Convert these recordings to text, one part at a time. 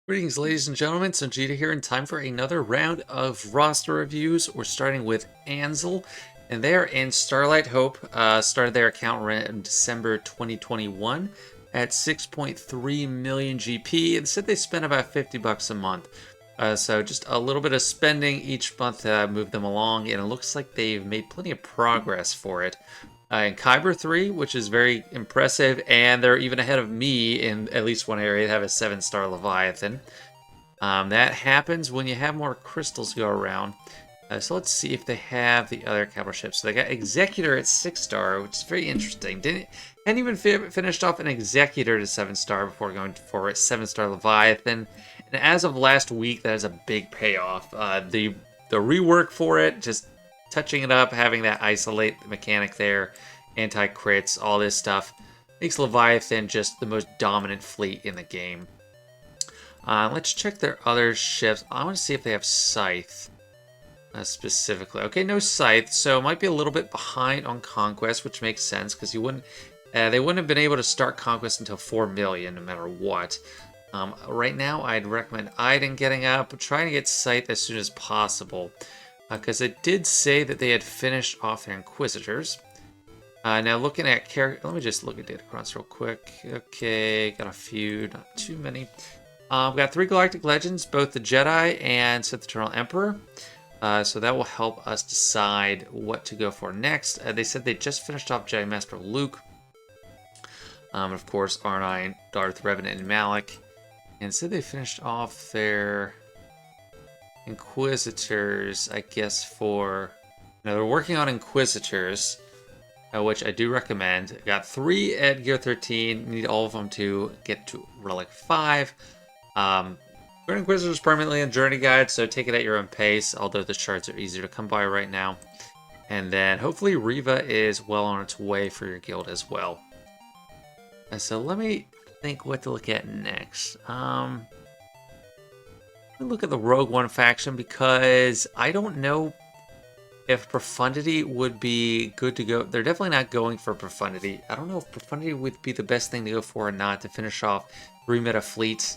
Greetings, ladies and gentlemen. Sanjita here in time for another round of roster reviews. We're starting with Anzel, and they're in Starlight Hope. Started their account in December 2021 at 6.3 million GP, and said they spent about 50 bucks a month. So just a little bit of spending each month to move them along, and it looks like they've made plenty of progress for it. In Kyber 3, which is very impressive, and they're even ahead of me in at least one area. They have a 7-star Leviathan. That happens when you have more crystals go around. So let's see if they have the other capital ships. So they got Executor at 6-star, which is very interesting. Hadn't even finished off an Executor to 7-star before going for a 7-star Leviathan. And as of last week, that is a big payoff. The rework for it, just touching it up, having that isolate mechanic there, anti-crits, all this stuff, makes Leviathan just the most dominant fleet in the game. Let's check their other ships. I want to see if they have Scythe specifically. Okay, no Scythe, so it might be a little bit behind on Conquest, which makes sense because they wouldn't have been able to start Conquest until 4 million no matter what. Right now, I'd recommend Iden getting up, trying to get Scythe as soon as possible. Because it did say that they had finished off their Inquisitors. Now looking at character, let me just look at Datacrons real quick. Okay, got a few, not too many. We've got 3 Galactic Legends, both the Jedi and Sith Eternal Emperor. So that will help us decide what to go for next. They said they just finished off Jedi Master Luke. Of course, R9, Darth Revenant, and Malak. And said they finished off their Inquisitors, I guess, for... Now, they're working on Inquisitors, which I do recommend. Got 3 at Gear 13. Need all of them to get to Relic 5. We're Inquisitors permanently in Journey Guide, so take it at your own pace, although the shards are easier to come by right now. And then, hopefully, Riva is well on its way for your guild as well. So let me think what to look at next. Look at the Rogue One faction because I don't know if Profundity would be good to go. They're definitely not going for Profundity. I don't know if Profundity would be the best thing to go for or not to finish off 3 meta fleets.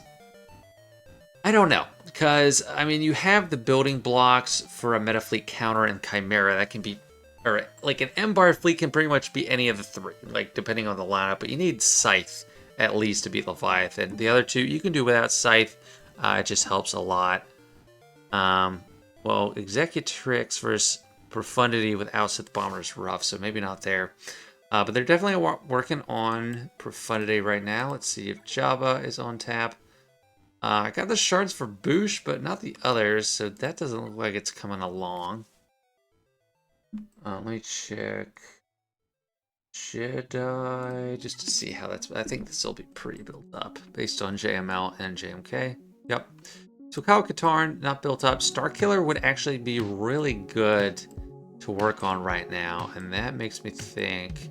I don't know because, I mean, you have the building blocks for a meta fleet counter and Chimera that can be, or like an M-Bar fleet can pretty much be any of the 3, like depending on the lineup, but you need Scythe at least to beat Leviathan. The other 2 you can do without Scythe. It just helps a lot. Well, Executrix versus Profundity without Sith Bomber is rough, so maybe not there. But they're definitely working on Profundity right now. Let's see if Jabba is on tap. I got the shards for Boosh, but not the others, so that doesn't look like it's coming along. Let me check Jedi, just to see how that's... I think this will be pretty built up, based on JML and JMK. Yep. So Kyle Katarn, not built up. Starkiller would actually be really good to work on right now. And that makes me think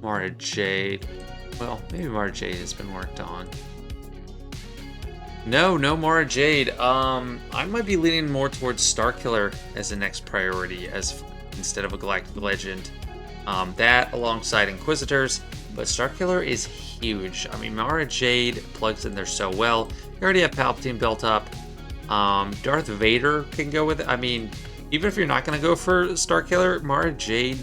Mara Jade. Well, maybe Mara Jade has been worked on. No Mara Jade. I might be leaning more towards Starkiller as the next priority instead of a Galactic Legend. That alongside Inquisitors. But Starkiller is huge. I mean, Mara Jade plugs in there so well. You already have Palpatine built up. Darth Vader can go with it. I mean, even if you're not going to go for Starkiller, Mara Jade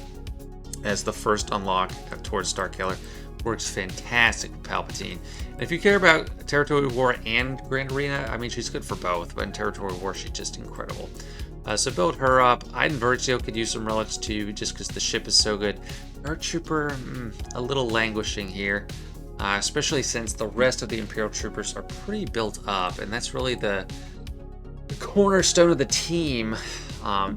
as the first unlock towards Starkiller works fantastic with Palpatine. And if you care about Territory War and Grand Arena, I mean, she's good for both. But in Territory War, she's just incredible. So build her up. Iden Versio could use some relics too, just because the ship is so good. Dark Trooper, a little languishing here. Especially since the rest of the Imperial Troopers are pretty built up, and that's really the cornerstone of the team.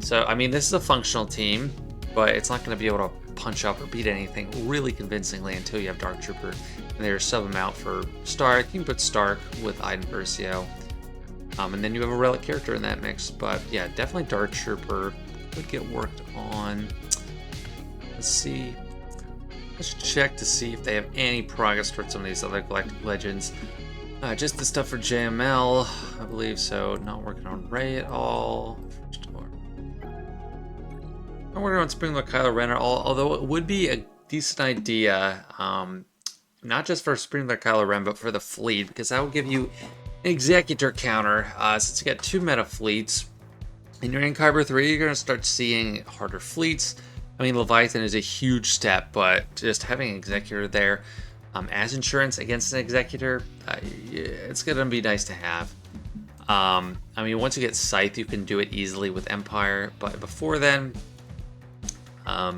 So, I mean, this is a functional team, but it's not going to be able to punch up or beat anything really convincingly until you have Dark Trooper. And they're sub them out for Stark. You can put Stark with Iden Versio. And then you have a relic character in that mix. But yeah, definitely Dark Trooper could get worked on. Let's see. Let's check to see if they have any progress towards some of these other Galactic Legends. Just the stuff for JML, I believe so. Not working on Rey at all. Not working on Springler Kylo Ren at all, although it would be a decent idea, not just for Springler Kylo Ren, but for the fleet, because that will give you Executor counter. Since you got 2 meta fleets, and you're in Kyber 3, you're going to start seeing harder fleets. I mean, Leviathan is a huge step, but just having Executor there as insurance against an Executor, it's going to be nice to have. I mean, once you get Scythe, you can do it easily with Empire, but before then, I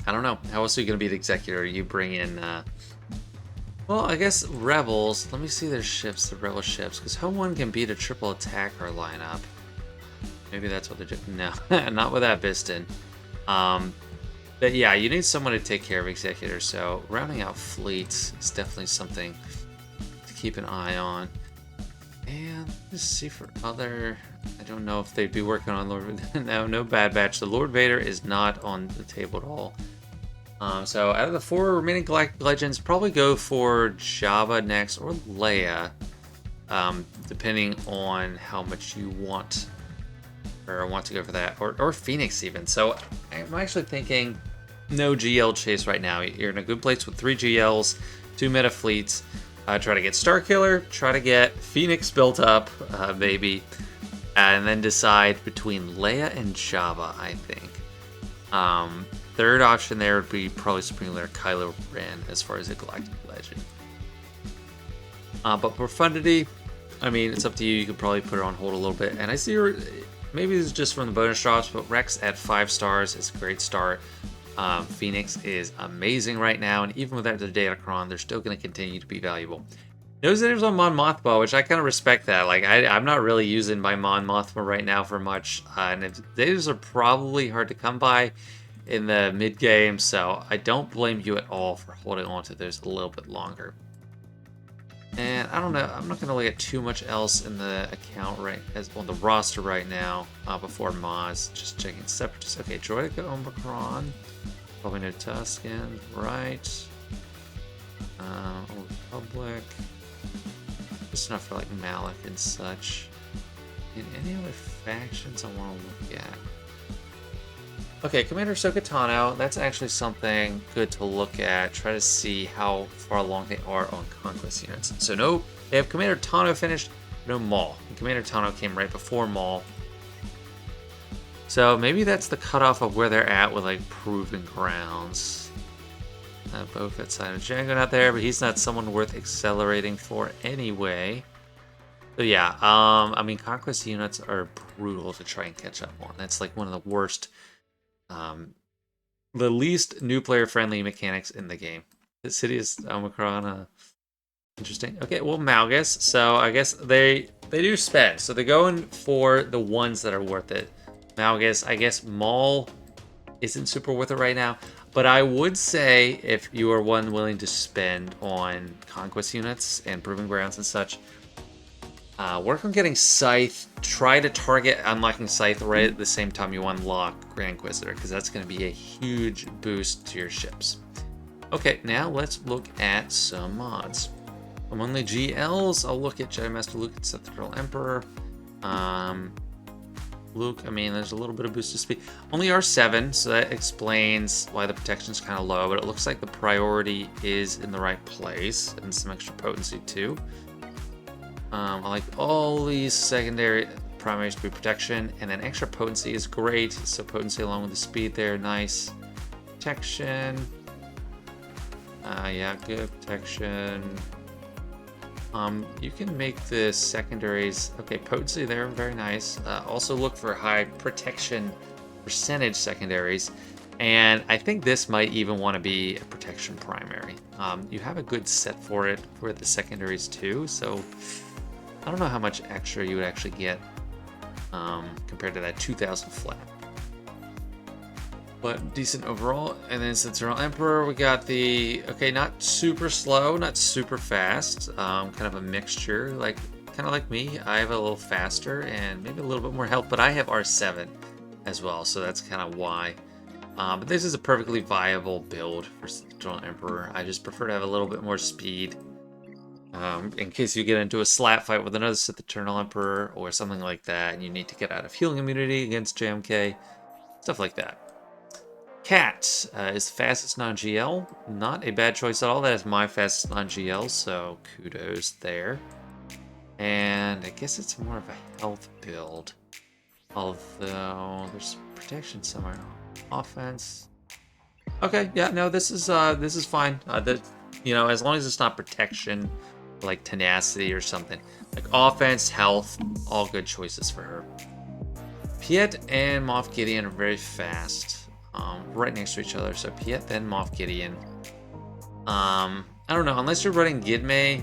don't know. How else are you going to beat Executor? You bring in, well, I guess Rebels. Let me see their ships, the Rebel ships, because Home 1 can beat a triple attacker lineup. Maybe that's what they're doing. No, not with that Biston. But yeah, you need someone to take care of Executor, so rounding out fleets is definitely something to keep an eye on. And let's see for other... I don't know if they'd be working on Lord... No Bad Batch. The Lord Vader is not on the table at all. So out of the 4 remaining Galactic Legends, probably go for Jabba next, or Leia, depending on how much you want, or want to go for that, or Phoenix even. So I'm actually thinking no GL chase right now. You're in a good place with 3 GLs, 2 meta fleets. Try to get Starkiller, try to get Phoenix built up, maybe, and then decide between Leia and Jabba, I think. Third option there would be probably Supreme Leader Kylo Ren as far as a Galactic Legend. But Profundity, I mean, it's up to you. You could probably put it on hold a little bit. And I see maybe this is just from the bonus drops, but Rex at 5 stars is a great start. Phoenix is amazing right now, and even without the Datacron, they're still going to continue to be valuable. Nose Zitters on Mon Mothma, which I kind of respect that. Like, I'm not really using my Mon Mothma right now for much, and those are probably hard to come by in the mid game, so I don't blame you at all for holding on to those a little bit longer. And I don't know, I'm not going to look at too much else in the account on the roster right now before Maz. Just checking Separatists. Okay, Droideka Omicron. Probably no Tuscan, right? Old Republic. Just enough for like Malik and such. And any other factions I want to look at? Okay, Commander Ahsoka Tano, that's actually something good to look at. Try to see how far along they are on Conquest units. So no, they have Commander Tano finished, no Maul. And Commander Tano came right before Maul. So maybe that's the cutoff of where they're at with like Proven Grounds. Both at side of Django not there, but he's not someone worth accelerating for anyway. So yeah, I mean, Conquest units are brutal to try and catch up on. That's like one of the worst... the least new player friendly mechanics in the game. The Sidious Omicron, interesting. Okay, well, Malgus. So I guess they do spend. So they're going for the ones that are worth it. Malgus, I guess Maul isn't super worth it right now, but I would say if you are one willing to spend on Conquest units and Proving Grounds and such, work on getting Scythe. Try to target unlocking Scythe right at the same time you unlock Grand Inquisitor, because that's going to be a huge boost to your ships. Okay, now let's look at some mods. Among the GLs, I'll look at Jedi Master Luke and Sith Eternal Emperor. Luke, I mean, there's a little bit of boost to speed. Only R7, so that explains why the protection's kind of low, but it looks like the priority is in the right place, and some extra potency too. I like all these secondary primaries to be protection, and then extra potency is great. So potency along with the speed there, nice. Protection. Yeah, good protection. You can make the secondaries, okay, potency there, very nice. Also look for high protection percentage secondaries. And I think this might even want to be a protection primary. You have a good set for it for the secondaries too, so I don't know how much extra you would actually get compared to that 2,000 flat. But decent overall. And then since we're on Emperor, we got the, okay, not super slow, not super fast, kind of a mixture, like kind of like me. I have a little faster and maybe a little bit more health, but I have R7 as well, so that's kind of why. But this is a perfectly viable build for Eternal Emperor. I just prefer to have a little bit more speed. In case you get into a slap fight with another Sith Eternal Emperor or something like that, and you need to get out of healing immunity against JMK, stuff like that. Cat is the fastest non-GL. Not a bad choice at all. That is my fastest non-GL, so kudos there. And I guess it's more of a health build. Although there's protection somewhere. Offense. Okay, yeah, no, this is fine. As long as it's not protection, like tenacity or something. Like offense, health, all good choices for her. Piet and Moff Gideon are very fast, right next to each other. So Piet, then Moff Gideon. I don't know, unless you're running Gidme,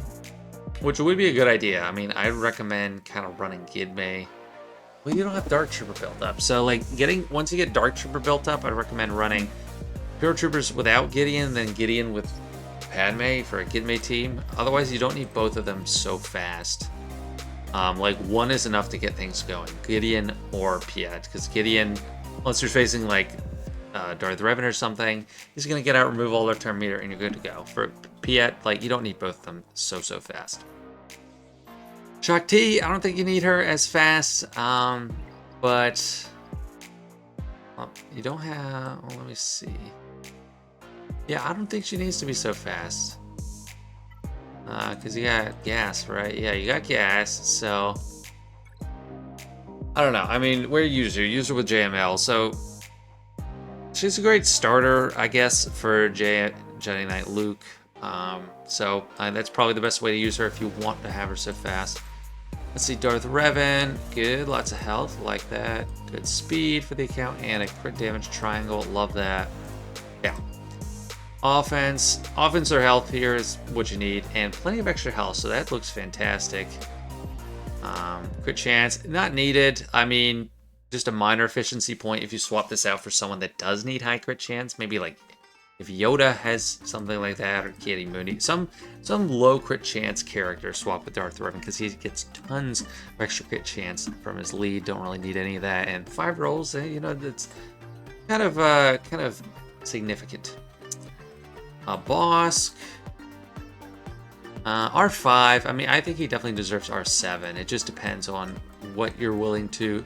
which would be a good idea. I mean, I'd recommend kind of running Gidme. Well, you don't have Dark Trooper built up, so like once you get Dark Trooper built up, I'd recommend running Hero Troopers without Gideon, then Gideon with Padme for a Gidme team. Otherwise, you don't need both of them so fast. Like one is enough to get things going, Gideon or Piet, because Gideon, unless you're facing like Darth Revan or something, he's gonna get out, remove all their turn meter, and you're good to go. For Piet, like you don't need both of them so fast. Shakti, I don't think you need her as fast, but you don't have. Well, let me see. Yeah, I don't think she needs to be so fast. Because you got gas, right? Yeah, you got gas, so I don't know. I mean, where you use her with JML, so she's a great starter, I guess, for Jedi Knight Luke. So that's probably the best way to use her if you want to have her so fast. Let's see, Darth Revan, good, lots of health, like that. Good speed for the account and a crit damage triangle, love that. Yeah. Offense or health here is what you need, and plenty of extra health, so that looks fantastic. Crit chance, not needed. I mean, just a minor efficiency point if you swap this out for someone that does need high crit chance. Maybe like if Yoda has something like that, or Kitty Mooney, some low crit chance character swap with Darth Revan because he gets tons of extra crit chance from his lead. Don't really need any of that, and 5 rolls, that's kind of significant. Bosk, R5. I mean, I think he definitely deserves R7. It just depends on what you're willing to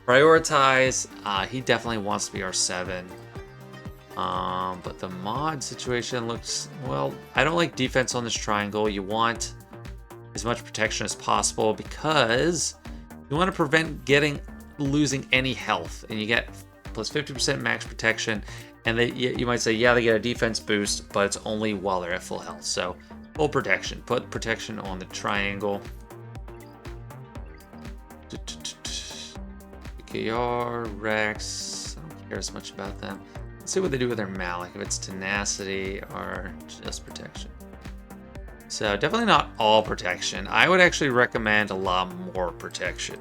prioritize. He definitely wants to be R7. But the mod situation looks, well, I don't like defense on this triangle. You want as much protection as possible because you want to prevent losing any health, and you get plus 50% max protection. And you might say, yeah, they get a defense boost, but it's only while they're at full health. So full protection. Put protection on the triangle. PKR, Rex. I don't care as much about them. Let's see what they do with their Malik, if it's tenacity or just protection. So definitely not all protection. I would actually recommend a lot more protection.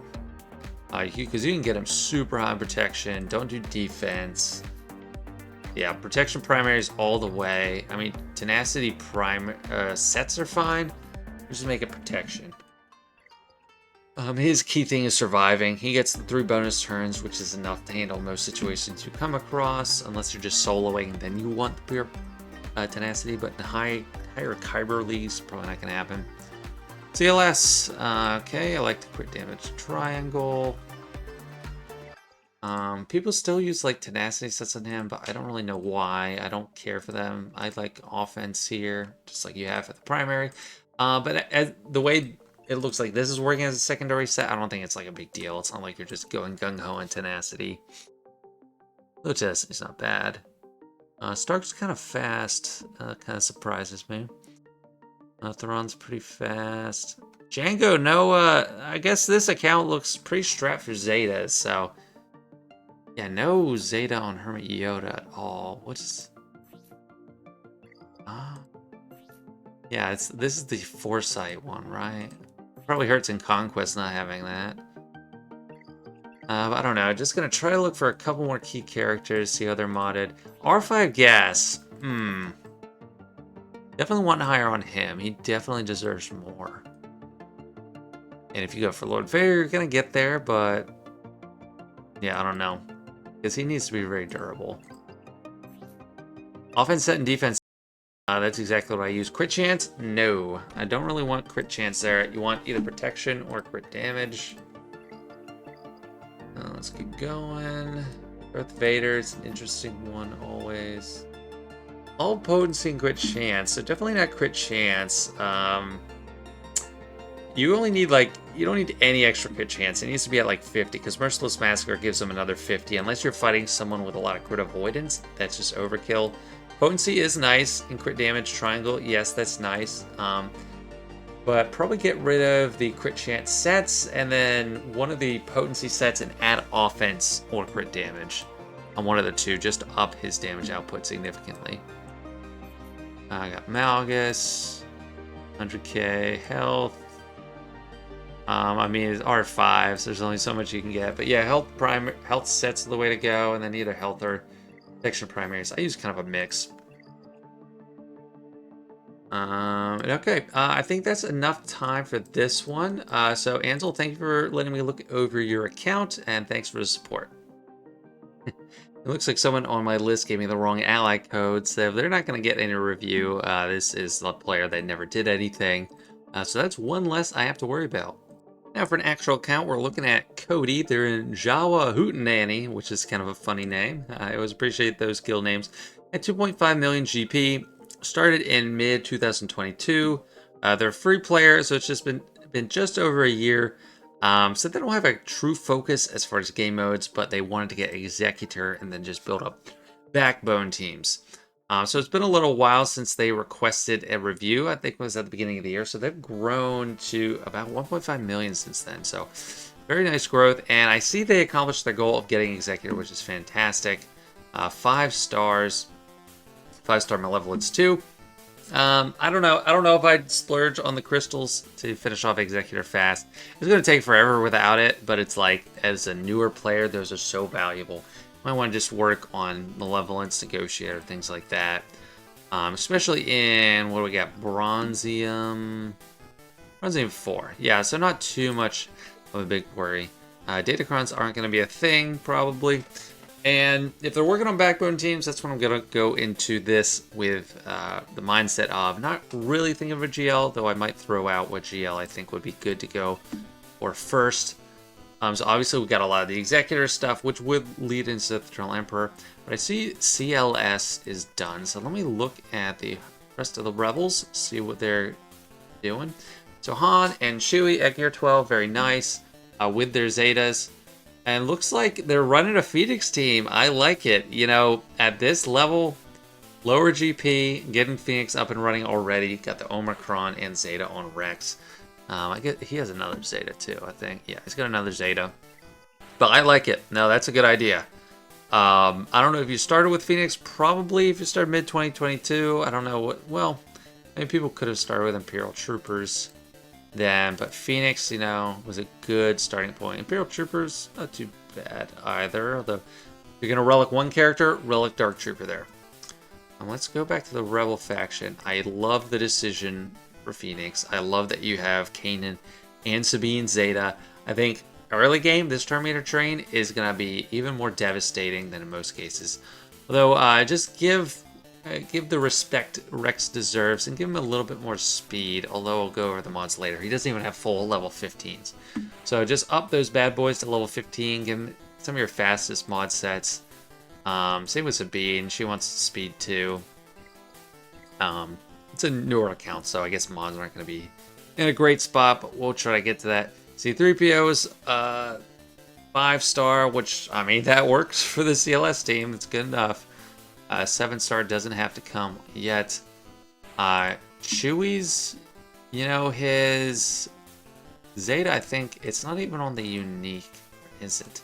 Because you can get them super high protection. Don't do defense. Yeah, protection primaries all the way. I mean, tenacity sets are fine. Just make it protection. His key thing is surviving. He gets 3 bonus turns, which is enough to handle most situations you come across. Unless you're just soloing, then you want the pure tenacity. But in higher Kyber leagues, probably not going to happen. CLS. Okay, I like the crit damage triangle. People still use like tenacity sets on him, but I don't really know why. I don't care for them. I like offense here, just like you have at the primary. But as the way it looks like this is working as a secondary set, I don't think it's like a big deal. It's not like you're just going gung-ho on tenacity. Which is not bad. Stark's kind of fast. Kind of surprises me. Theron's pretty fast. Django, no, I guess this account looks pretty strapped for Zeta, so... Yeah, no Zeta on Hermit Yoda at all. What's... yeah, this is the Foresight one, right? Probably hurts in Conquest not having that. I don't know. Just gonna try to look for a couple more key characters, see how they're modded. R5 Gas. Definitely want higher on him. He definitely deserves more. And if you go for Lord Vader, you're gonna get there, but... yeah, I don't know. Because he needs to be very durable. Offense set and defense. That's exactly what I use. Crit chance? No. I don't really want crit chance there. You want either protection or crit damage. Let's keep going. Darth Vader's an interesting one always. All potency and crit chance. So definitely not crit chance. you only need like, you don't need any extra crit chance. It needs to be at like 50 because Merciless Massacre gives them another 50 unless you're fighting someone with a lot of crit avoidance. That's just overkill. Potency is nice in crit damage triangle. Yes, that's nice. But probably get rid of the crit chance sets and then one of the potency sets and add offense or crit damage on one of the two just to up his damage output significantly. I got Malgus, 100k health. I mean, it's R5, so there's only so much you can get. But yeah, health sets are the way to go, and then either health or protection primaries. I use kind of a mix. Okay, I think that's enough time for this one. So Anzel, thank you for letting me look over your account, and thanks for the support. It looks like someone on my list gave me the wrong ally code, so they're not going to get any review. This is a player that never did anything. So that's one less I have to worry about. Now for an actual account, we're looking at Kodi. They're in Jawa Hootenanny, which is kind of a funny name. I always appreciate those guild names. At 2.5 million GP, started in mid-2022. They're a free player, so it's just been just over a year. So they don't have a true focus as far as game modes, but they wanted to get Executor and then just build up backbone teams. So it's been a little while since they requested a review. I think it was at the beginning of the year. So they've grown to about 1.5 million since then. So very nice growth. And I see they accomplished their goal of getting Executor, which is fantastic. 5 stars. 5-star Malevolence 2. I don't know if I'd splurge on the crystals to finish off Executor fast. It's going to take forever without it, but it's like, as a newer player, those are so valuable. Might want to just work on Malevolence, Negotiator, things like that. Especially in, what do we got? Bronzium 4. Yeah, so not too much of a big worry. Datacrons aren't going to be a thing, probably. And if they're working on backbone teams, that's when I'm going to go into this with the mindset of not really thinking of a GL, though I might throw out what GL I think would be good to go for first. So obviously we got a lot of the Executor stuff, which would lead into the Eternal Emperor. But I see CLS is done, so let me look at the rest of the Rebels, see what they're doing. So Han and Chewie at Gear 12, very nice, with their Zetas. And looks like they're running a Phoenix team. I like it. You know, at this level, lower GP, getting Phoenix up and running already. Got the Omicron and Zeta on Rex. I get he has another Zeta too, I think. Yeah, he's got another Zeta. But I like it. No, that's a good idea. I don't know if you started with Phoenix. Probably if you started mid-2022. I don't know what... Well, maybe people could have started with Imperial Troopers then. But Phoenix, you know, was a good starting point. Imperial Troopers, not too bad either. Although, if you're going to relic one character, relic Dark Trooper there. Let's go back to the Rebel faction. I love the decision for Phoenix. I love that you have Kanan and Sabine Zeta. I think early game, this Terminator train is going to be even more devastating than in most cases. Although, just give the respect Rex deserves and give him a little bit more speed, although I'll go over the mods later. He doesn't even have full level 15s. So just up those bad boys to level 15, give him some of your fastest mod sets. Same with Sabine, she wants speed too. It's a newer account, so I guess mods aren't going to be in a great spot, but we'll try to get to that. C-3PO's 5-star, which, I mean, that works for the CLS team. It's good enough. 7-star doesn't have to come yet. Chewie's, you know, his Zeta, I think, it's not even on the unique, is it?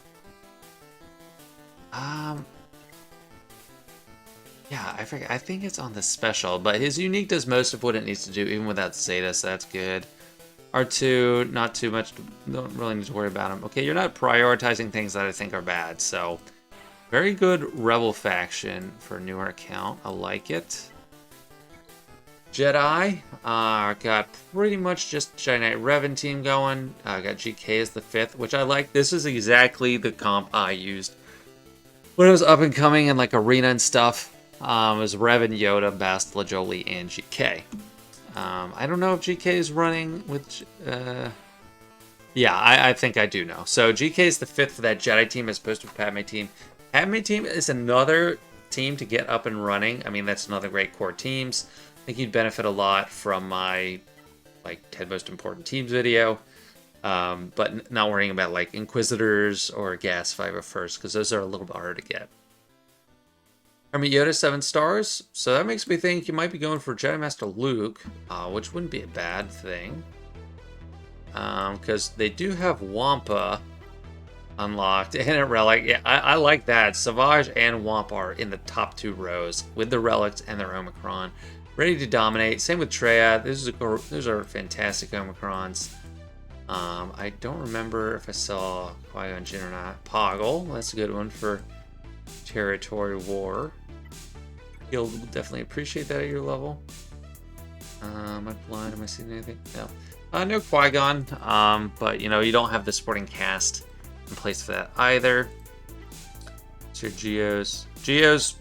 Yeah, I forget. I think it's on the special, but his unique does most of what it needs to do, even without Zeta, so that's good. R2, not too much, don't really need to worry about him. Okay, you're not prioritizing things that I think are bad, so very good Rebel faction for a newer account. I like it. Jedi, got pretty much just Jedi Knight Revan team going. Got GK as the 5th, which I like. This is exactly the comp I used when it was up and coming in like arena and stuff. It was Revan, Yoda, Bastila, Jolie, and GK. I don't know if GK is running with... yeah, I think I do know. So GK is the 5th for that Jedi team as opposed to Padme team. Padme team is another team to get up and running. I mean, that's another great core teams. I think you'd benefit a lot from my like 10 most important teams video. But not worrying about like Inquisitors or Gas 5 at first, because those are a little bit harder to get. Army Yoda 7 stars, so that makes me think you might be going for Jedi Master Luke, which wouldn't be a bad thing. Because they do have Wampa unlocked and a relic. Yeah, I like that. Savage and Wampa are in the top 2 rows with the relics and their Omicron. Ready to dominate. Same with Treya. Those are fantastic Omicrons. I don't remember if I saw Qui-Gon Jinn or not. Poggle, that's a good one for Territory War. You'll definitely appreciate that at your level. Am I blind? Am I seeing anything? No. No Qui-Gon, but you know, you don't have the supporting cast in place for that either. It's your Geos. Geos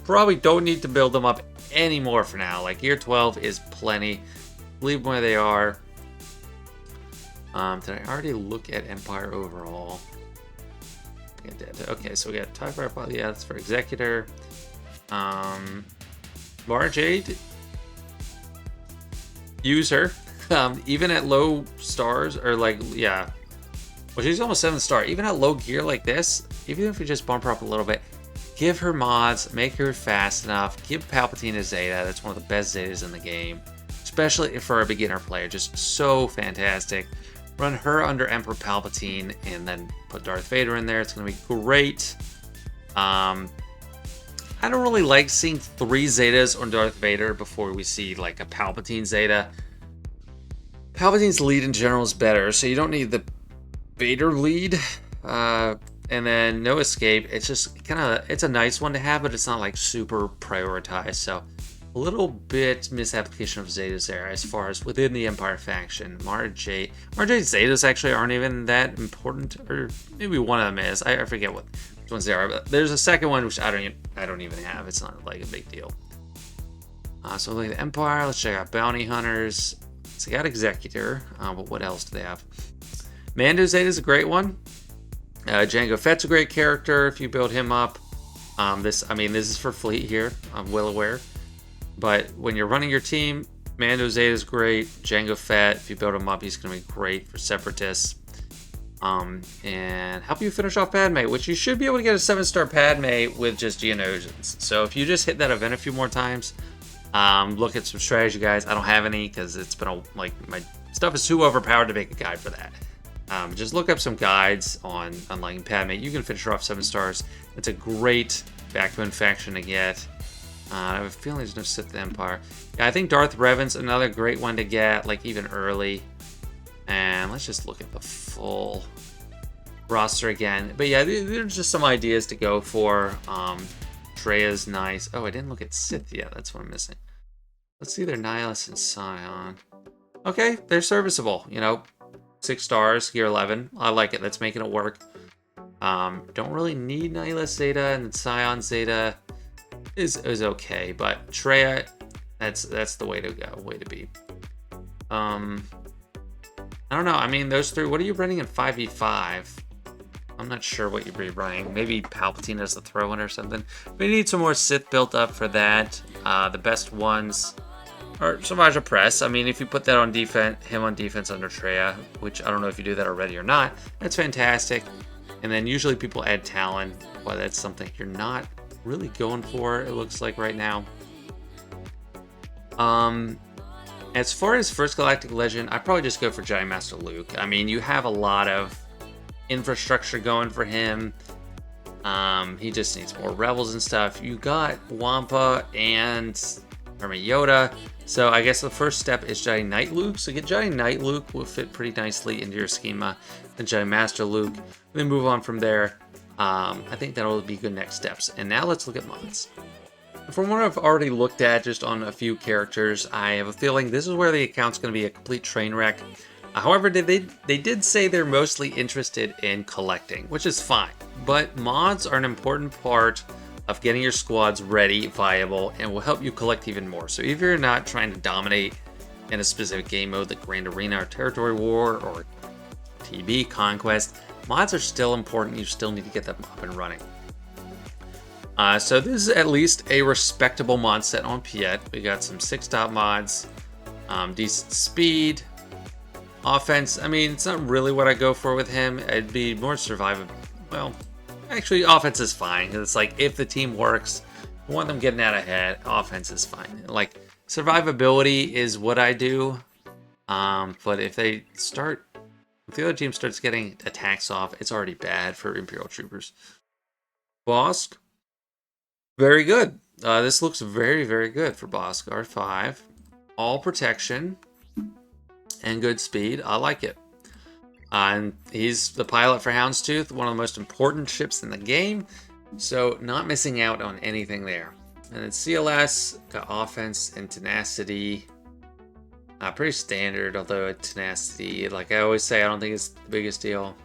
probably don't need to build them up anymore for now. Like year 12 is plenty. Leave them where they are. Did I already look at Empire overall? I think I did. Okay, so we got TIE Fighter Pilot. Yeah, that's for Executor. Mara Jade. Use her. Even at low stars, or like, yeah. Well, she's almost 7-star. Even at low gear like this, even if you just bump her up a little bit, give her mods, make her fast enough, give Palpatine a Zeta. That's one of the best Zetas in the game. Especially for a beginner player. Just so fantastic. Run her under Emperor Palpatine and then put Darth Vader in there. It's going to be great. I don't really like seeing 3 Zetas on Darth Vader before we see like a Palpatine Zeta. Palpatine's lead in general is better, so you don't need the Vader lead. And then no escape. It's just kind of, it's a nice one to have, but it's not like super prioritized. So a little bit misapplication of Zetas there as far as within the Empire faction. Mara Jade Zetas actually aren't even that important, or maybe one of them is. I forget which ones they are. But there's a second one which I don't even have. It's not like a big deal. So like the Empire. Let's check out Bounty Hunters. So they got Executor, but what else do they have? Mando Zeta is a great one. Jango Fett's a great character if you build him up. This is for Fleet here. I'm well aware. But when you're running your team, Mando Zeta is great. Jango Fett, if you build him up, he's going to be great for Separatists. And help you finish off Padme, which you should be able to get a 7-star Padme with just Geonosians. So if you just hit that event a few more times, look at some strategy guides. I don't have any because it's been my stuff is too overpowered to make a guide for that. Just look up some guides on unlocking Padme. You can finish her off 7 stars. It's a great backbone faction to get. I have a feeling there's no Sith Empire. Yeah, I think Darth Revan's another great one to get, like even early. And let's just look at the full roster again. But yeah, there's just some ideas to go for. Treya's nice. Oh, I didn't look at Sith yet. That's what I'm missing. Let's see their Nihilus and Scion. Okay, they're serviceable. You know, 6 stars, gear 11. I like it. That's making it work. Don't really need Nihilus Zeta, and then Scion Zeta is okay, but Treya, that's the way to go, way to be. I don't know. I mean, those 3. What are you running in 5v5? I'm not sure what you'd be running. Maybe Palpatine as the throw-in or something. We need some more Sith built up for that. The best ones are Savage Press. I mean, if you put that on defense, him on defense under Treya, which I don't know if you do that already or not, that's fantastic. And then usually people add Talon, but that's something you're not really going for, it looks like right now. As far as First Galactic Legend, I'd probably just go for Jedi Master Luke. I mean, you have a lot of infrastructure going for him. He just needs more rebels and stuff. You got Wampa and Army Yoda, so I guess the first step is Jedi Knight Luke. So get Jedi Knight Luke will fit pretty nicely into your schema. Then Jedi Master Luke, then move on from there. I think that'll be good next steps. And now let's look at mods. From what I've already looked at just on a few characters, I have a feeling this is where the account's going to be a complete train wreck. However, they did say they're mostly interested in collecting, which is fine. But mods are an important part of getting your squads ready, viable, and will help you collect even more. So if you're not trying to dominate in a specific game mode like Grand Arena or Territory War or TB Conquest, mods are still important. You still need to get them up and running. So this is at least a respectable mod set on Piet. We got some 6-dot mods. Decent speed. Offense, I mean, it's not really what I go for with him. It'd be more survivable. Well, actually, offense is fine. It's like, if the team works, I want them getting out ahead, offense is fine. Like, survivability is what I do. But if the other team starts getting attacks off, it's already bad for Imperial Troopers. Bosk, very good. This looks very, very good for Bosk. R5. All protection and good speed. I like it. And he's the pilot for Houndstooth, one of the most important ships in the game. So not missing out on anything there. And then CLS, got offense and tenacity. Pretty standard, although tenacity, like I always say, I don't think it's the biggest deal.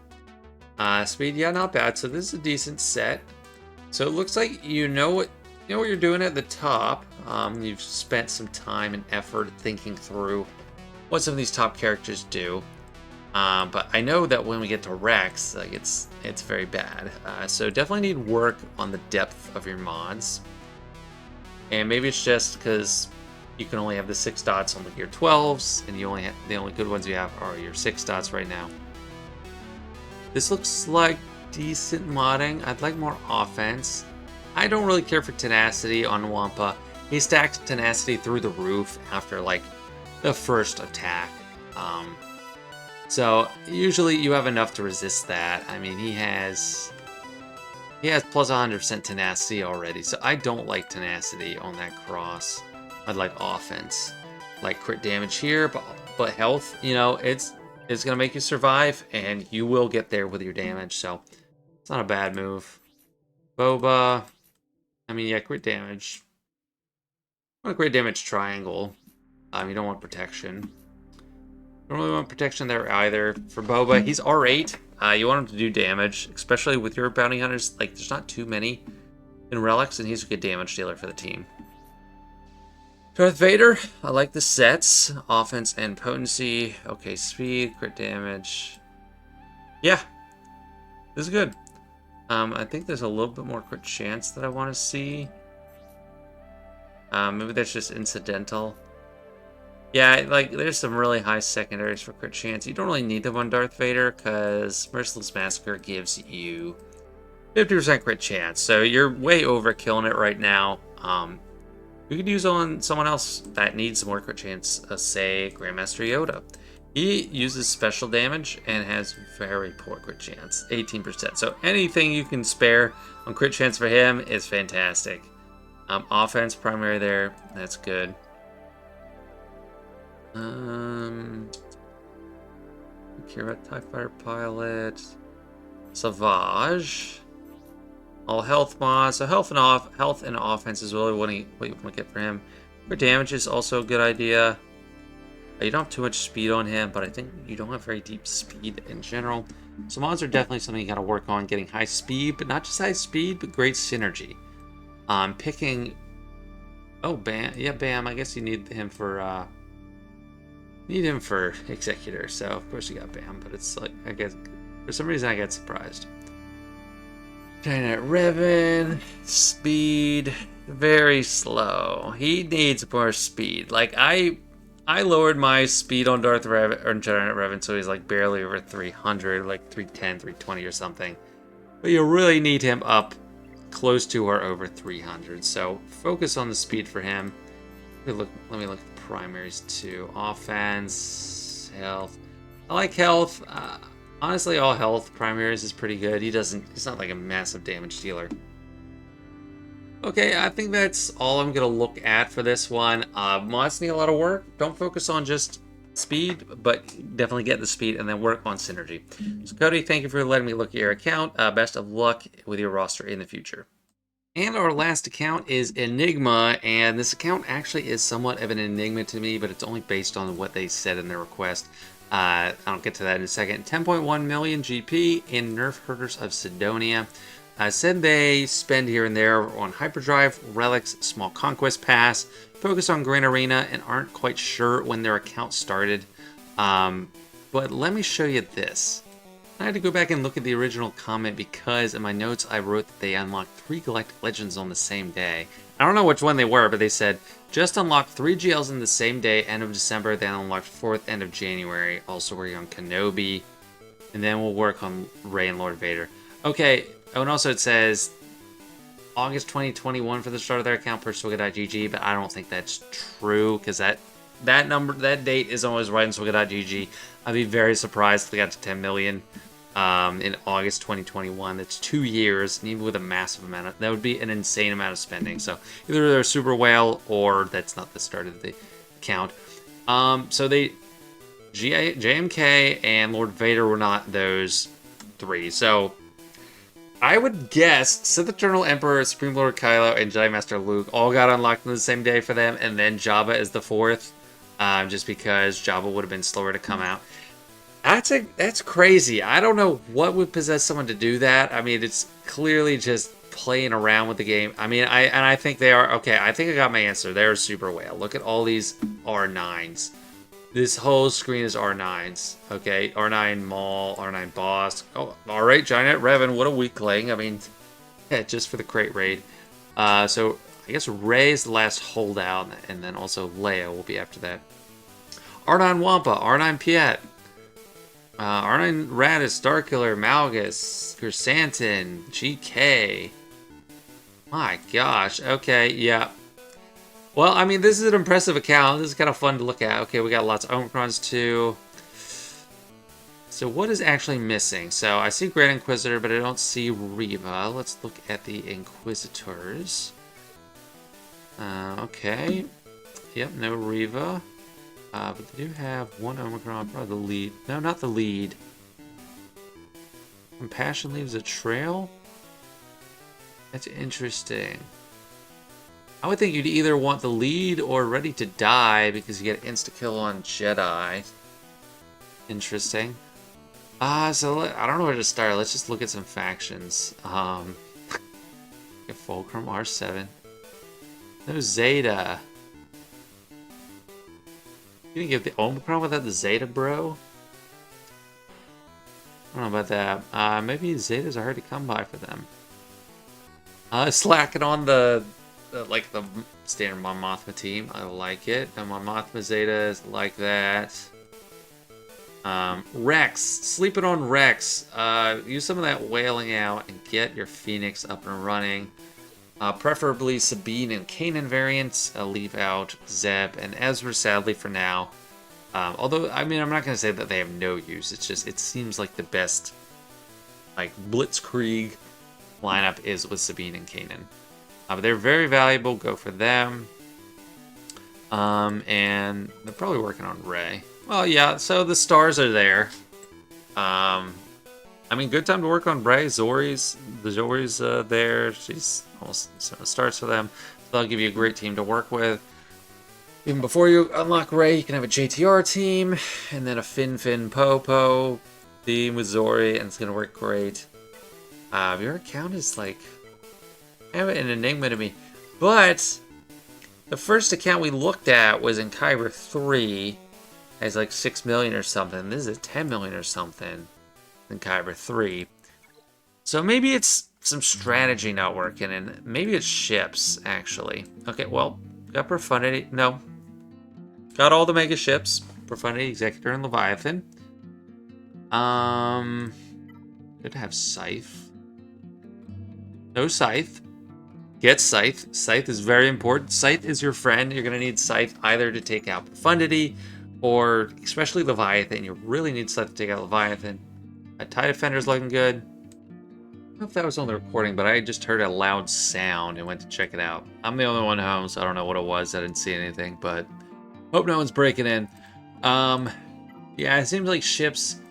Speed, yeah, not bad. So this is a decent set. So it looks like you know what you're doing at the top. You've spent some time and effort thinking through what some of these top characters do. But I know that when we get to Rex, like it's very bad. So definitely need work on the depth of your mods. And maybe it's just because you can only have the 6 dots on your 12s, and the only good ones you have are your 6 dots right now. This looks like decent modding. I'd like more offense. I don't really care for tenacity on Wampa. He stacks tenacity through the roof after like the first attack. So usually you have enough to resist that. I mean, he has plus 100% tenacity already, so I don't like tenacity on that cross. I'd like offense, like crit damage here, but health, it's gonna make you survive, and you will get there with your damage, so it's not a bad move. Boba, I mean, yeah, crit damage. Want a crit damage triangle. You don't want protection. Don't really want protection there either. For Boba, he's R8. You want him to do damage, especially with your bounty hunters. Like, there's not too many in relics, and he's a good damage dealer for the team. Darth Vader, I like the sets. Offense and potency. Okay, speed, crit damage. Yeah, this is good. I think there's a little bit more crit chance that I want to see. Maybe that's just incidental. Yeah, like, there's some really high secondaries for crit chance. You don't really need them on Darth Vader, because Merciless Massacre gives you 50% crit chance. So you're way overkilling it right now. You could use on someone else that needs more crit chance, say Grandmaster Yoda. He uses special damage and has very poor crit chance, 18%. So anything you can spare on crit chance for him is fantastic. Offense primary there, that's good. Care about TIE Fighter Pilot. Savage. All health mods. So health and offense is really what you want to get for him. For damage is also a good idea. You don't have too much speed on him, but I think you don't have very deep speed in general. So mods are definitely something you got to work on, getting high speed, but not just high speed, but great synergy. Picking. Oh, Bam. Yeah, Bam. I guess you need him for. Need him for Executor, so of course you got Bam, but it's like, I guess, for some reason I get surprised. Giant Revan, speed, very slow. He needs more speed. Like, I lowered my speed on Giant Revan, so he's like barely over 300, like 310, 320 or something. But you really need him up close to or over 300, so focus on the speed for him. Let me look at the primaries too. Offense, health. I like health. Honestly, all health primaries is pretty good. He's not like a massive damage dealer. Okay, I think that's all I'm gonna look at for this one. Mods need a lot of work. Don't focus on just speed, but definitely get the speed and then work on synergy. So Kodi, thank you for letting me look at your account. Best of luck with your roster in the future. And our last account is Enigma, and this account actually is somewhat of an enigma to me, but it's only based on what they said in their request. I'll get to that in a second. 10.1 million GP in Nerf Herders of Sidonia. Said they spend here and there on Hyperdrive, Relics, Small Conquest Pass, focus on Grand Arena, and aren't quite sure when their account started. But let me show you this. I had to go back and look at the original comment because in my notes I wrote that they unlocked 3 Galactic Legends on the same day. I don't know which one they were, but they said, just unlocked 3 GLs in the same day, end of December, then unlocked 4th, end of January. Also working on Kenobi. And then we'll work on Rey and Lord Vader. Okay, oh, and also it says August 2021 for the start of their account per Swigga.gg, but I don't think that's true, because that date is always right in Swigga.gg. I'd be very surprised if they got to 10 million in August 2021. That's 2 years, and even with a massive amount of, that would be an insane amount of spending. So either they're super whale or that's not the start of the account. So JMK and Lord Vader were not those 3. So I would guess Sith Eternal Emperor, Supreme Lord Kylo, and Jedi Master Luke all got unlocked on the same day for them, and then Jabba is the 4th, just because Jabba would have been slower to come out. That's crazy. I don't know what would possess someone to do that. I mean, it's clearly just playing around with the game. I mean, I think they are okay. I think I got my answer. They're super whale. Look at all these R9s. This whole screen is R9s. Okay, R9 Maul, R9 Boss. Oh, all right, Giant Revan. What a weakling. I mean, yeah, just for the crate raid. So I guess Rey is the last holdout, and then also Leia will be after that. R9 Wampa, R9 Piet. R9 Radis, Starkiller, Malgus, Chrysanthemum, GK. My gosh. Okay, yeah. Well, I mean, this is an impressive account. This is kind of fun to look at. Okay, we got lots of Omicrons too. So what is actually missing? So I see Grand Inquisitor, but I don't see Reva. Let's look at the Inquisitors. Okay. Yep, no Reva. But they do have one Omicron, probably the lead. No, not the lead. Compassion leaves a trail? That's interesting. I would think you'd either want the lead or Ready to Die because you get insta-kill on Jedi. Interesting. So I don't know where to start. Let's just look at some factions. Fulcrum, R7. No Zeta. You didn't get the Omicron without the Zeta, bro? I don't know about that. Maybe Zetas are hard to come by for them. Slacking on the standard Mon Mothma team. I like it. And Mon Mothma Zeta is like that. Rex. Sleeping on Rex. Use some of that wailing out and get your Phoenix up and running. Preferably Sabine and Kanan variants. Leave out Zeb and Ezra, sadly, for now. Although, I mean, I'm not going to say that they have no use. It's just, it seems like the best, like, Blitzkrieg lineup is with Sabine and Kanan. But they're very valuable. Go for them. And they're probably working on Rey. Well, yeah, so the stars are there. I mean, good time to work on Rey. Zori's there. She's almost starts for them. So that'll give you a great team to work with. Even before you unlock Rey, you can have a JTR team, and then a Fin Popo team with Zori, and it's going to work great. Your account is like an enigma to me. But the first account we looked at was in Kyber 3. Has like 6 million or something. This is 10 million or something in Kyber 3. So maybe it's some strategy not working, and maybe it's ships, actually. Okay, well, got Profundity. No. Got all the mega ships. Profundity, Executor, and Leviathan. Good to have Scythe. No Scythe. Get Scythe. Scythe is very important. Scythe is your friend. You're going to need Scythe either to take out Profundity, or especially Leviathan. You really need Scythe to take out Leviathan. TIE Defender's looking good. I don't know if that was on the recording, but I just heard a loud sound and went to check it out. I'm the only one home, so I don't know what it was. I didn't see anything, but hope no one's breaking in. Yeah, it seems like ships.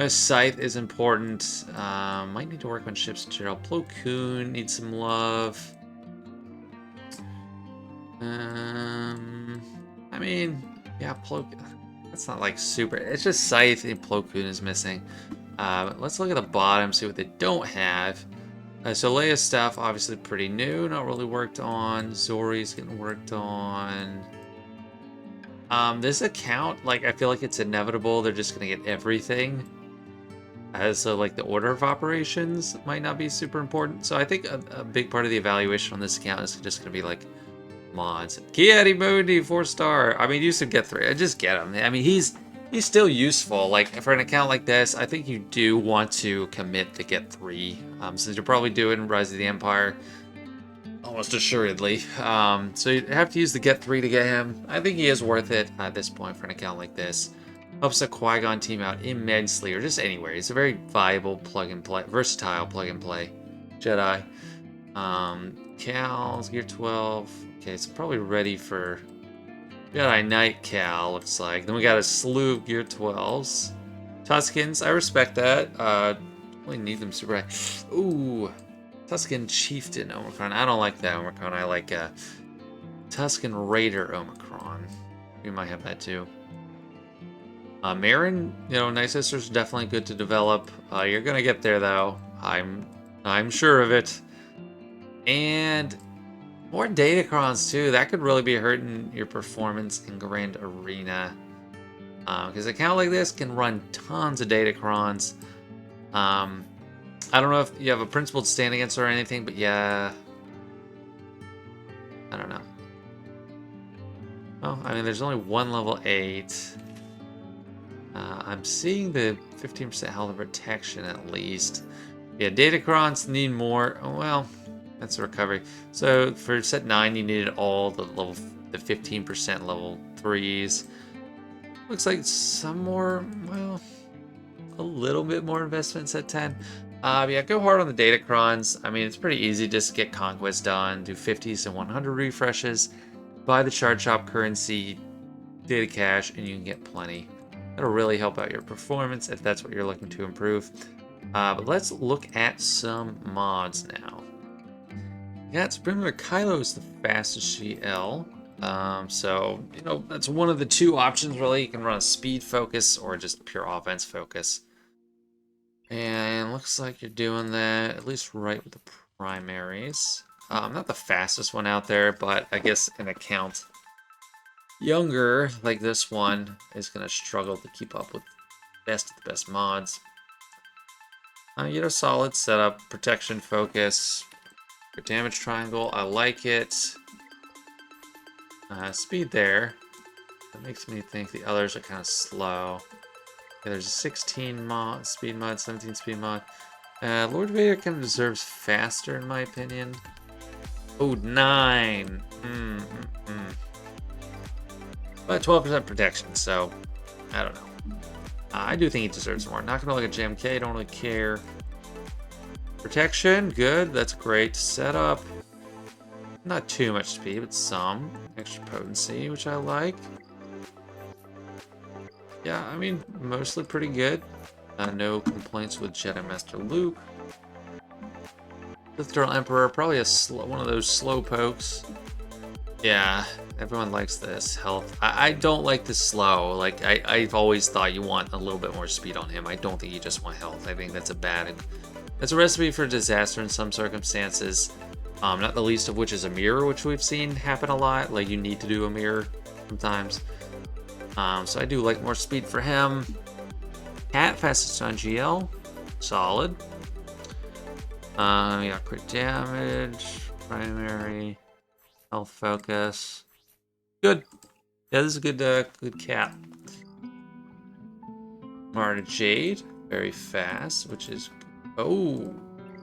Scythe is important. Might need to work on ships in general. Plo Koon needs some love. I mean, yeah, Plo Koon. That's not like super. It's just Scythe and Plo Koon is missing. Let's look at the bottom, see what they don't have. So Leia's stuff, obviously pretty new, not really worked on. Zori's getting worked on. This account, like, I feel like it's inevitable. They're just gonna get everything. as like the order of operations might not be super important. So I think a big part of the evaluation on this account is just going to be like mods. Kiadi Moody 4-star. I mean, you should get 3. I just get him. I mean, he's still useful. Like for an account like this, I think you do want to commit to get 3. Since you're probably doing Rise of the Empire. Almost assuredly. So you have to use the get 3 to get him. I think he is worth it at this point for an account like this. Helps the Qui-Gon team out immensely, or just anywhere. He's a very viable plug-and-play, versatile plug-and-play Jedi. Cal's Gear 12. Okay, so probably ready for Jedi Knight Cal, looks like. Then we got a slew of Gear 12s. Tuskens, I respect that. Really need them super high. Ooh. Tusken Chieftain Omicron. I don't like that Omicron. I like Tusken Raider Omicron. We might have that too. Marin, Night Sister's definitely good to develop. You're gonna get there though. I'm sure of it. And more Datacrons too. That could really be hurting your performance in Grand Arena. Because an account like this can run tons of Datacrons. I don't know if you have a principle to stand against or anything, but yeah. I don't know. Oh, I mean, there's only one level 8. I'm seeing the 15% health and protection at least. Yeah, Datacrons need more. Oh, well, that's a recovery. So for set 9, you needed all the 15% level 3s. Looks like some more, well, a little bit more investment in set 10. Yeah, go hard on the Datacrons. I mean, it's pretty easy just to get Conquest done, do 50s and 100 refreshes, buy the Shard Shop currency, data cache, and you can get plenty. That'll really help out your performance if that's what you're looking to improve. But let's look at some mods now. Yeah, Supreme Lord Kylo is the fastest GL. So, that's one of the 2 options, really. You can run a speed focus or just pure offense focus. And looks like you're doing that, at least right with the primaries. Not the fastest one out there, but I guess an account younger, like this one, is going to struggle to keep up with best of the best mods. Solid setup, protection focus, good damage triangle, I like it. Speed there. That makes me think the others are kind of slow. Okay, there's a 16 mod, speed mod, 17 speed mod. Lord Vader kind of deserves faster, in my opinion. Oh, 9. But 12% protection, so I don't know. I do think he deserves more. Not gonna look at JMK, don't really care. Protection, good, that's great. Setup, not too much speed, but some. Extra potency, which I like. Yeah, I mean, mostly pretty good. No complaints with Jedi Master Luke. Sith Eternal Emperor, probably one of those slow pokes. Yeah, everyone likes this. Health. I don't like this slow. Like, I've always thought you want a little bit more speed on him. I don't think you just want health. I think that's a recipe for disaster in some circumstances. Not the least of which is a mirror, which we've seen happen a lot. Like, you need to do a mirror sometimes. So I do like more speed for him. Cat, fastest on GL. Solid. We got crit damage, primary, health focus. Good. Yeah, this is a good cat. Marta Jade, very fast, which is... Oh,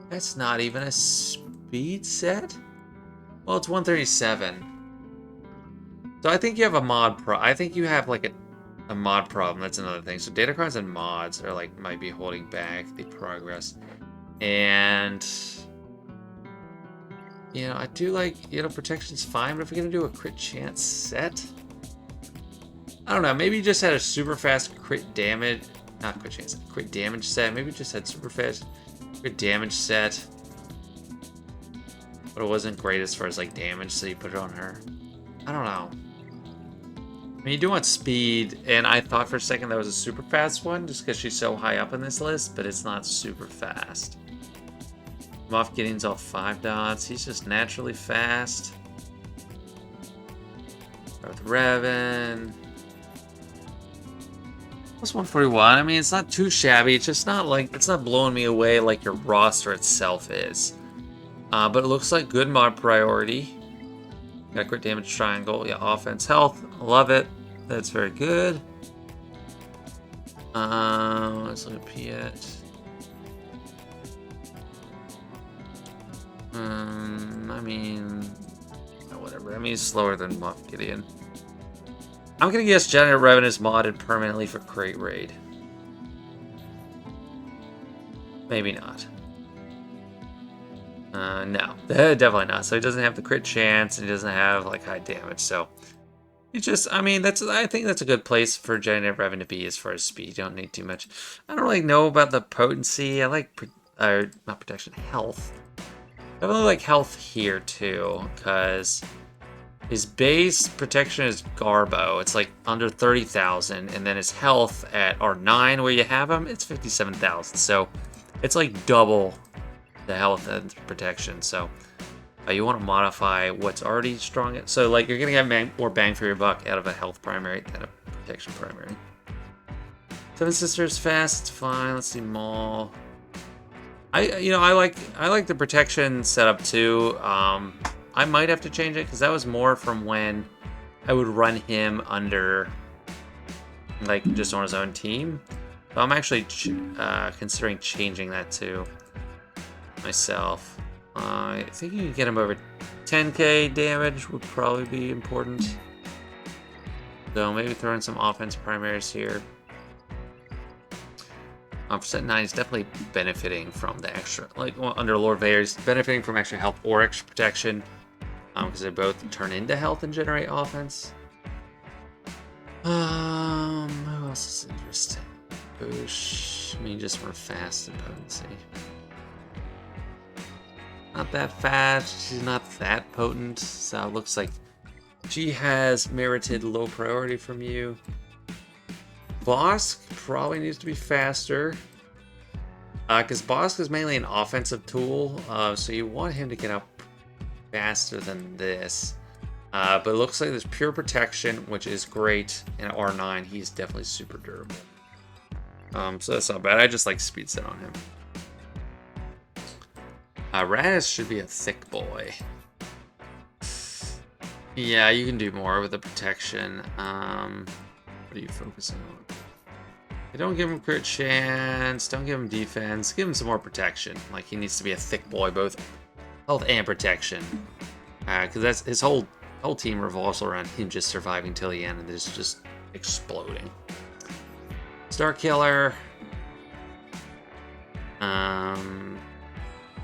that's not even a speed set? Well, it's 137. So I think you have a mod I think you have like a mod problem. That's another thing. So Datacrons and mods are like might be holding back the progress. And I do like protection's fine, but if we're gonna do a crit chance set, I don't know. Maybe you just had a super fast crit damage, not crit chance, crit damage set. Maybe you just had super fast crit damage set, but it wasn't great as far as like damage, so you put it on her. I don't know. I mean, you do want speed, and I thought for a second that was a super fast one, just because she's so high up on this list, but it's not super fast. Moff Gideon's all 5 dots. He's just naturally fast. With Revan. Plus 141. I mean, it's not too shabby. It's just not like, it's not blowing me away like your roster itself is. But it looks like good mod priority. Got crit damage triangle. Yeah, offense, health. Love it. That's very good. Let's look at Piet. I mean, whatever. I mean, he's slower than Moff Gideon. I'm gonna guess Generate Revenue is modded permanently for Crate Raid. Maybe not. No, definitely not. So he doesn't have the crit chance, and he doesn't have like high damage. So he just, I mean, I think that's a good place for Generate Revenue to be as far as speed. You don't need too much. I don't really know about the potency. I like, not protection, health. I really like health here too, because his base protection is Garbo. It's like under 30,000, and then his health at R9 where you have him, it's 57,000. So it's like double the health and protection. So you want to modify what's already strong. So like you're gonna get more bang for your buck out of a health primary than a protection primary. Seven Sisters fast, it's fine. Let's see Maul. I like the protection setup too. I might have to change it because that was more from when I would run him under like just on his own team. So I'm actually considering changing that to myself. I think you can get him over 10k damage would probably be important. So maybe throw in some offense primaries here. For set 9, he's definitely benefiting from the extra, like under Lord Vader, he's benefiting from extra health or extra protection, because they both turn into health and generate offense. Who else is interesting? Boosh. I mean, just for fast and potency. Not that fast. She's not that potent, so it looks like she has merited low priority from you. Bosk probably needs to be faster, because Bosk is mainly an offensive tool, so you want him to get up faster than this. But it looks like there's pure protection, which is great, and at R9 he's definitely super durable. So that's not bad. I just like speed set on him. Radis should be a thick boy. Yeah, you can do more with the protection. What are you focusing on? Don't give him crit chance, don't give him defense, give him some more protection. Like, he needs to be a thick boy, both health and protection. Because that's his whole team revolves around him just surviving till the end and just exploding. Star Killer.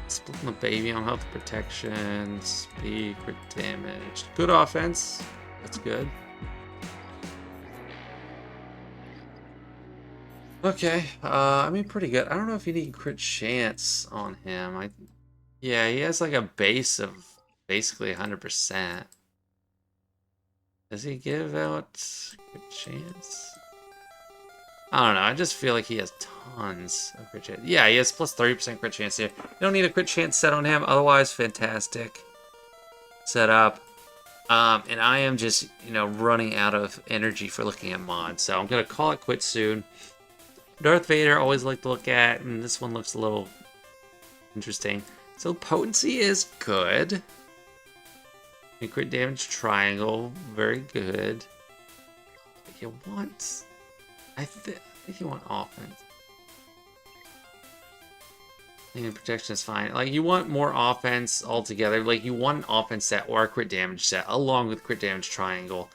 Split the baby on health protection, speed, crit damage. Good offense. That's good. Okay, I mean, pretty good. I don't know if you need crit chance on him. Yeah, he has like a base of basically 100%. Does he give out crit chance? I don't know. I just feel like he has tons of crit chance. Yeah, he has plus 30% crit chance here. You don't need a crit chance set on him. Otherwise, fantastic setup. And I am just, running out of energy for looking at mods. So I'm going to call it quits soon. Darth Vader, always like to look at, and this one looks a little interesting. So potency is good. And crit damage triangle, very good. But you want, I think you want offense. And protection is fine. Like, you want more offense altogether. Like, you want an offense set or a crit damage set along with crit damage triangle.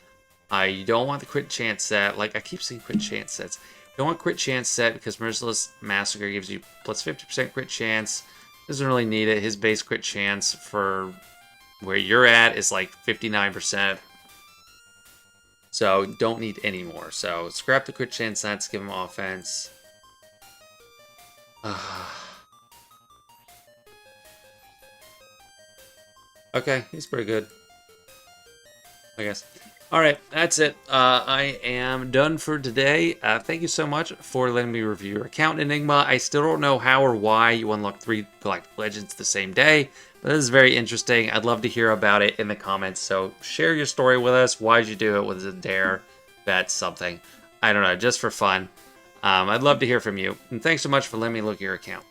You don't want the crit chance set. Like, I keep saying crit chance sets. You don't want crit chance set because Merciless Massacre gives you plus 50% crit chance. Doesn't really need it. His base crit chance for where you're at is like 59%. So don't need any more. So scrap the crit chance sets, give him offense. Okay, he's pretty good, I guess. Alright, that's it. I am done for today. Thank you so much for letting me review your account, Enigma. I still don't know how or why you unlock 3 Galactic Legends the same day, but this is very interesting. I'd love to hear about it in the comments, so share your story with us. Why'd you do it? Was it a dare? Bet something. I don't know, just for fun. I'd love to hear from you. And thanks so much for letting me look at your account.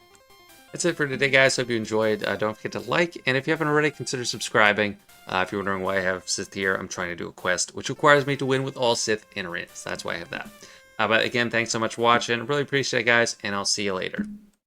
That's it for today, guys. Hope you enjoyed. Don't forget to like, and if you haven't already, consider subscribing. If you're wondering why I have Sith here, I'm trying to do a quest, which requires me to win with all Sith in arenas. That's why I have that. But again, thanks so much for watching. Really appreciate it, guys, and I'll see you later.